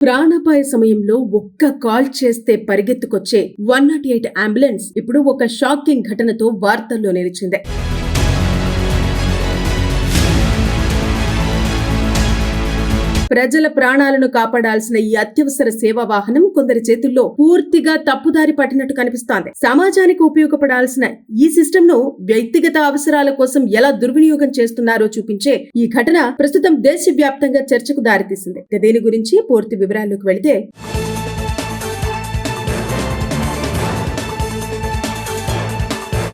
ప్రాణాపాయ సమయంలో ఒక్క కాల్ చేస్తే పరిగెత్తుకొచ్చే 108 అంబులెన్స్ ఇప్పుడు ఒక షాకింగ్ ఘటనతో వార్తల్లో నిలిచింది. ప్రజల ప్రాణాలను కాపాడాల్సిన ఈ అత్యవసర సేవా వాహనం కొందరి చేతుల్లో పూర్తిగా తప్పుదారి పట్టినట్టు కనిపిస్తోంది. సమాజానికి ఉపయోగపడాల్సిన ఈ సిస్టమ్ ను వ్యక్తిగత అవసరాల కోసం ఎలా దుర్వినియోగం చేస్తున్నారో చూపించే ఈ ఘటన ప్రస్తుతం దేశవ్యాప్తంగా చర్చకు దారితీసింది. దీని గురించి పూర్తి వివరాల్లోకి వెళితే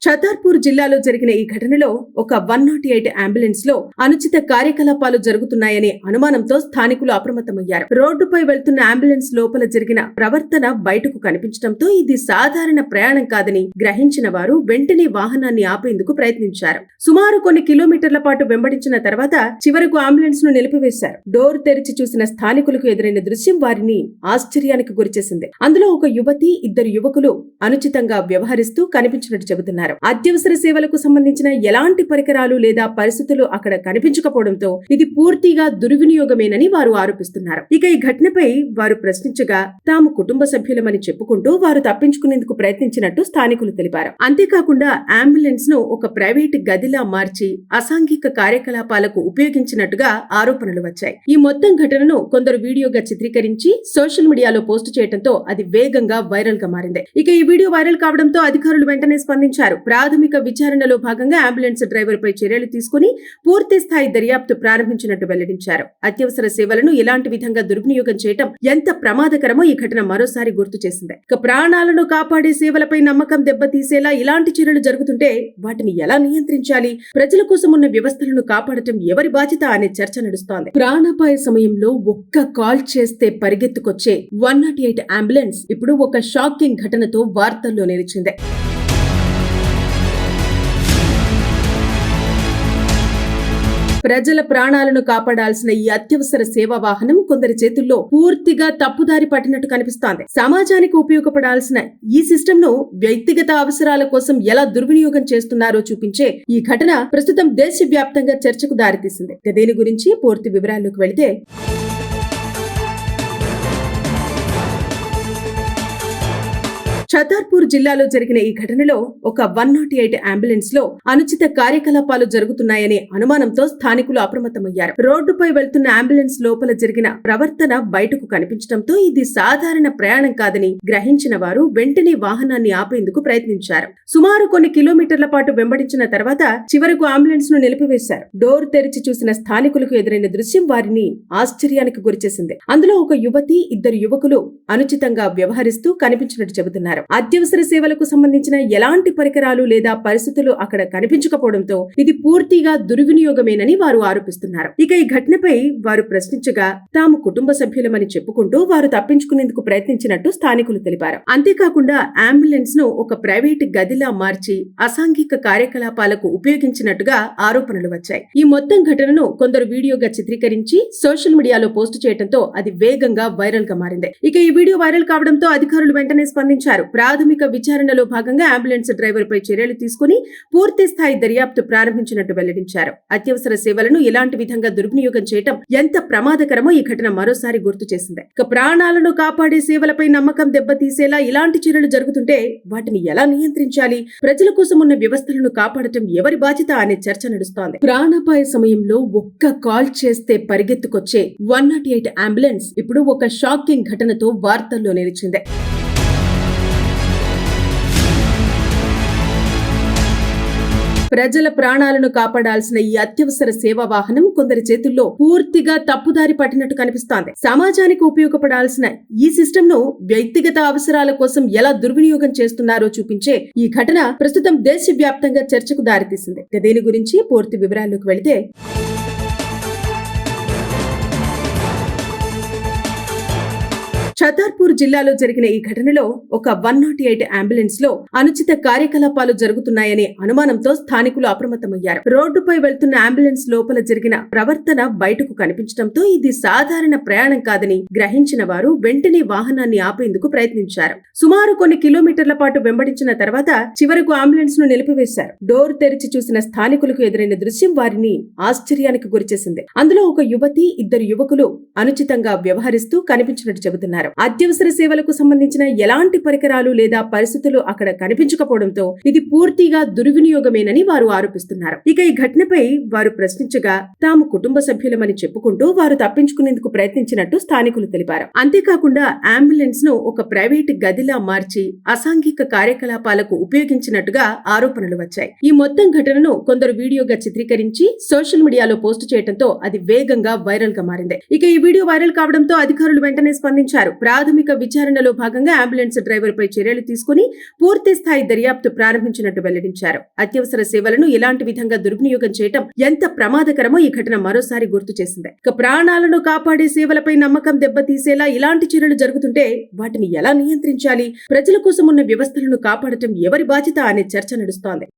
ఛతర్పూర్ జిల్లాలో జరిగిన ఈ ఘటనలో ఒక 108 అంబులెన్స్ లో అనుచిత కార్యకలాపాలు జరుగుతున్నాయనే అనుమానంతో స్థానికులు అప్రమత్తమయ్యారు. రోడ్డుపై వెళ్తున్న అంబులెన్స్ లోపల జరిగిన ప్రవర్తన బయటకు కనిపించడంతో ఇది సాధారణ ప్రయాణం కాదని గ్రహించిన వారు వెంటనే వాహనాన్ని ఆపేందుకు ప్రయత్నించారు. సుమారు కొన్ని కిలోమీటర్ల పాటు వెంబడించిన తర్వాత చివరకు అంబులెన్స్ ను నిలిపివేశారు. డోర్ తెరిచి చూసిన స్థానికులకు ఎదురైన దృశ్యం వారిని ఆశ్చర్యానికి గురిచేసింది. అందులో ఒక యువతి, ఇద్దరు యువకులు అనుచితంగా వ్యవహరిస్తూ కనిపించినట్టు చెబుతున్నారు. అత్యవసర సేవలకు సంబంధించిన ఎలాంటి పరికరాలు లేదా పరిస్థితులు అక్కడ కనిపించకపోవడంతో ఇది పూర్తిగా దుర్వినియోగమేనని వారు ఆరోపిస్తున్నారు. ఇక ఈ ఘటనపై వారు ప్రశ్నించగా తాము కుటుంబ సభ్యులమని చెప్పుకుంటూ వారు తప్పించుకునేందుకు ప్రయత్నించినట్టు స్థానికులు తెలిపారు. అంతేకాకుండా అంబులెన్స్ ను ఒక ప్రైవేట్ గదిలా మార్చి అసాంఘిక కార్యకలాపాలకు ఉపయోగించినట్టుగా ఆరోపణలు వచ్చాయి. ఈ మొత్తం ఘటనను కొందరు వీడియోగా చిత్రీకరించి సోషల్ మీడియాలో పోస్టు చేయడంతో అది వేగంగా వైరల్ గా మారింది. ఇక ఈ వీడియో వైరల్ కావడంతో అధికారులు వెంటనే స్పందించారు. ప్రాథమిక విచారణలో భాగంగా అంబులెన్స్ డ్రైవర్ పై చర్యలు తీసుకుని పూర్తి స్థాయి దర్యాప్తు ప్రారంభించినట్టు వెల్లడించారు. అత్యవసర సేవలను ఇలాంటి విధంగా దుర్వినియోగం చేయడం ఎంత ప్రమాదకరమో ఈ ఘటన మరోసారి గుర్తు చేసింది. ఇక ప్రాణాలను కాపాడే సేవలపై నమ్మకం దెబ్బతీసేలా ఇలాంటి చర్యలు జరుగుతుంటే వాటిని ఎలా నియంత్రించాలి, ప్రజల కోసం ఉన్న వ్యవస్థలను కాపాడటం ఎవరి బాధ్యత అనే చర్చ నడుస్తోంది. ప్రాణాపాయ సమయంలో ఒక్క కాల్ చేస్తే పరిగెత్తుకొచ్చే 108 అంబులెన్స్ ఇప్పుడు ఒక షాకింగ్ ఘటనతో వార్తల్లో నిలిచింది. ప్రజల ప్రాణాలను కాపాడాల్సిన ఈ అత్యవసర సేవా వాహనం కొందరి చేతుల్లో పూర్తిగా తప్పుదారి పట్టినట్టు కనిపిస్తోంది. సమాజానికి ఉపయోగపడాల్సిన ఈ సిస్టమ్ ను వ్యక్తిగత అవసరాల కోసం ఎలా దుర్వినియోగం చేస్తున్నారో చూపించే ఈ ఘటన ప్రస్తుతం దేశవ్యాప్తంగా చర్చకు దారితీసింది. దీని గురించి పూర్తి వివరాల్లోకి వెళితే ఛతర్పూర్ జిల్లాలో జరిగిన ఈ ఘటనలో ఒక 108 అంబులెన్స్ లో అనుచిత కార్యకలాపాలు జరుగుతున్నాయనే అనుమానంతో స్థానికులు అప్రమత్తమయ్యారు. రోడ్డుపై వెళ్తున్న అంబులెన్స్ లోపల జరిగిన ప్రవర్తన బయటకు కనిపించడంతో ఇది సాధారణ ప్రయాణం కాదని గ్రహించిన వారు వెంటనే వాహనాన్ని ఆపేందుకు ప్రయత్నించారు. సుమారు కొన్ని కిలోమీటర్ల పాటు వెంబడించిన తర్వాత చివరకు అంబులెన్స్ ను నిలిపివేశారు. డోర్ తెరిచి చూసిన స్థానికులకు ఎదురైన దృశ్యం వారిని ఆశ్చర్యానికి గురిచేసింది. అందులో ఒక యువతి, ఇద్దరు యువకులు అనుచితంగా వ్యవహరిస్తూ కనిపించినట్టు చెబుతున్నారు. అత్యవసర సేవలకు సంబంధించిన ఎలాంటి పరికరాలు లేదా పరిస్థితులు అక్కడ కనిపించకపోవడంతో ఇది పూర్తిగా దుర్వినియోగమేనని వారు ఆరోపిస్తున్నారు. ఇక ఈ ఘటనపై వారు ప్రశ్నించగా తాము కుటుంబ సభ్యులమని చెప్పుకుంటూ వారు తప్పించుకునేందుకు ప్రయత్నించినట్టు స్థానికులు తెలిపారు. అంతేకాకుండా అంబులెన్స్ ను ఒక ప్రైవేట్ గదిలా మార్చి అసాంఘిక కార్యకలాపాలకు ఉపయోగించినట్టుగా ఆరోపణలు వచ్చాయి. ఈ మొత్తం ఘటనను కొందరు వీడియోగా చిత్రీకరించి సోషల్ మీడియాలో పోస్టు చేయడంతో అది వేగంగా వైరల్ గా మారింది. ఇక ఈ వీడియో వైరల్ కావడంతో అధికారులు వెంటనే స్పందించారు. ప్రాథమిక విచారణలో భాగంగా అంబులెన్స్ డ్రైవర్ పై చర్యలు తీసుకుని పూర్తి స్థాయి దర్యాప్తు ప్రారంభించినట్టు వెల్లడించారు. అత్యవసర సేవలను ఇలాంటి విధంగా దుర్వినియోగం చేయడం ఎంత ప్రమాదకరమో ఈ ఘటన మరోసారి గుర్తు చేసింది. ఇక ప్రాణాలను కాపాడే సేవలపై నమ్మకం దెబ్బతీసేలా ఇలాంటి చర్యలు జరుగుతుంటే వాటిని ఎలా నియంత్రించాలి, ప్రజల కోసం ఉన్న వ్యవస్థలను కాపాడటం ఎవరి బాధ్యత అనే చర్చ నడుస్తోంది. ప్రాణాపాయ సమయంలో ఒక్క కాల్ చేస్తే పరిగెత్తుకొచ్చే 108 అంబులెన్స్ ఇప్పుడు ఒక షాకింగ్ ఘటనతో వార్తల్లో నిలిచింది. ప్రజల ప్రాణాలను కాపాడాల్సిన ఈ అత్యవసర సేవా వాహనం కొందరి చేతుల్లో పూర్తిగా తప్పుదారి పట్టినట్టు కనిపిస్తోంది. సమాజానికి ఉపయోగపడాల్సిన ఈ సిస్టమ్ ను వ్యక్తిగత అవసరాల కోసం ఎలా దుర్వినియోగం చేస్తున్నారో చూపించే ఈ ఘటన ప్రస్తుతం దేశవ్యాప్తంగా చర్చకు దారితీసింది. దీని గురించి పూర్తి వివరాల్లోకి వెళితే ఛతర్పూర్ జిల్లాలో జరిగిన ఈ ఘటనలో ఒక 108 అంబులెన్స్ లో అనుచిత కార్యకలాపాలు జరుగుతున్నాయనే అనుమానంతో స్థానికులు అప్రమత్తమయ్యారు. రోడ్డుపై వెళ్తున్న అంబులెన్స్ లోపల జరిగిన ప్రవర్తన బయటకు కనిపించడంతో ఇది సాధారణ ప్రయాణం కాదని గ్రహించిన వారు వెంటనే వాహనాన్ని ఆపేందుకు ప్రయత్నించారు. సుమారు కొన్ని కిలోమీటర్ల పాటు వెంబడించిన తర్వాత చివరకు అంబులెన్స్ ను నిలిపివేశారు. డోర్ తెరిచి చూసిన స్థానికులకు ఎదురైన దృశ్యం వారిని ఆశ్చర్యానికి గురిచేసింది. అందులో ఒక యువతి, ఇద్దరు యువకులు అనుచితంగా వ్యవహరిస్తూ కనిపించినట్టు చెబుతున్నారు. అత్యవసర సేవలకు సంబంధించిన ఎలాంటి పరికరాలు లేదా పరిస్థితులు అక్కడ కనిపించకపోవడంతో ఇది పూర్తిగా దుర్వినియోగమేనని వారు ఆరోపిస్తున్నారు. ఇక ఈ ఘటనపై వారు ప్రశ్నించగా తాము కుటుంబ సభ్యులమని చెప్పుకుంటూ వారు తప్పించుకునేందుకు ప్రయత్నించినట్టు స్థానికులు తెలిపారు. అంతేకాకుండా అంబులెన్స్ ను ఒక ప్రైవేట్ గదిలా మార్చి అసాంఘిక కార్యకలాపాలకు ఉపయోగించినట్టుగా ఆరోపణలు వచ్చాయి. ఈ మొత్తం ఘటనను కొందరు వీడియోగా చిత్రీకరించి సోషల్ మీడియాలో పోస్టు చేయడంతో అది వేగంగా వైరల్ గా మారింది. ఇక ఈ వీడియో వైరల్ కావడంతో అధికారులు వెంటనే స్పందించారు. ప్రాథమిక విచారణలో భాగంగా అంబులెన్స్ డ్రైవర్ పై చర్యలు తీసుకుని పూర్తి స్థాయి దర్యాప్తు ప్రారంభించినట్టు వెల్లడించారు. అత్యవసర సేవలను ఇలాంటి విధంగా దుర్వినియోగం చేయడం ఎంత ప్రమాదకరమో ఈ ఘటన మరోసారి గుర్తు చేసింది. ఇక ప్రాణాలను కాపాడే సేవలపై నమ్మకం దెబ్బతీసేలా ఇలాంటి చర్యలు జరుగుతుంటే వాటిని ఎలా నియంత్రించాలి, ప్రజల కోసం ఉన్న వ్యవస్థలను కాపాడటం ఎవరి బాధ్యత అనే చర్చ నడుస్తోంది.